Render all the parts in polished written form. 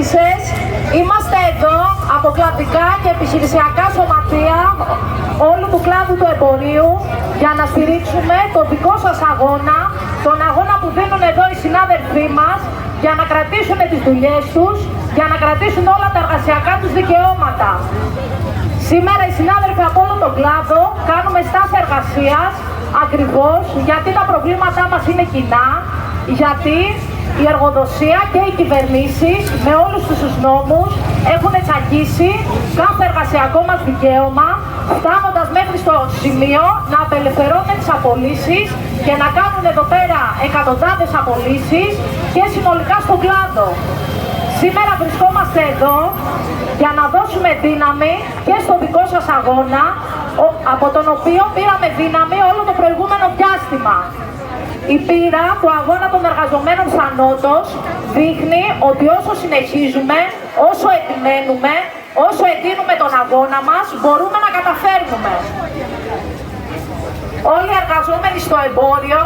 ψήφισες. Είμαστε εδώ από κλαδικά και επιχειρησιακά σωματεία όλου του κλάδου του εμπορίου για να στηρίξουμε το δικό σας αγώνα, τον αγώνα που δίνουν εδώ οι συνάδελφοί μας για να κρατήσουν τις δουλειές τους, για να κρατήσουν όλα τα εργασιακά τους δικαιώματα. Σήμερα οι συνάδελφοι από όλο τον κλάδο κάνουμε στάση εργασίας ακριβώς γιατί τα προβλήματά μας είναι κοινά, γιατί η εργοδοσία και οι κυβερνήσεις με όλους τους νόμους έχουν τσακίσει κάθε εργασιακό μας δικαίωμα, φτάνοντας μέχρι στο σημείο να απελευθερώνουν τις απολύσεις και να κάνουν εδώ πέρα εκατοντάδες απολύσεις και συνολικά στον κλάδο. Σήμερα βρισκόμαστε εδώ για να δώσουμε δύναμη και στο δικό σας αγώνα, από τον οποίο πήραμε δύναμη όλο το προηγούμενο διάστημα. Η πείρα του αγώνα των εργαζομένων σαν Νότος δείχνει ότι όσο συνεχίζουμε, όσο επιμένουμε, όσο εντείνουμε τον αγώνα μας, μπορούμε να καταφέρνουμε. Όλοι οι εργαζόμενοι στο εμπόριο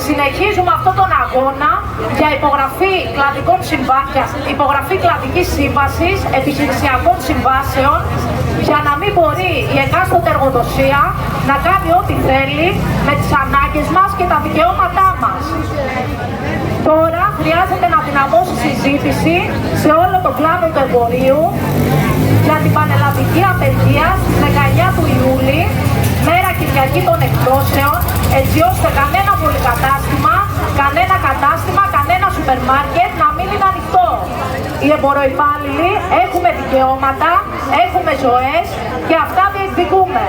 συνεχίζουμε αυτόν τον αγώνα για υπογραφή κλαδικής σύμβασης, επιχειρησιακών συμβάσεων, για να μην μπορεί η εκάστοτε εργοδοσία να κάνει ό,τι θέλει με τις ανάγκες μας και τα δικαιώματά μας. Τώρα χρειάζεται να δυναμώσει συζήτηση σε όλο τον κλάδο του εμπορίου για την πανελλαδική απεργία στις 19 του Ιούλη, μέρα Κυριακή των εκδόσεων, έτσι ώστε κανένα πολυκατάστημα, κανένα σούπερ μάρκετ να μην είναι ανοιχτό. Οι εμποροϊπάλληλοι έχουμε δικαιώματα, έχουμε ζωές και αυτά διεκδικούμε.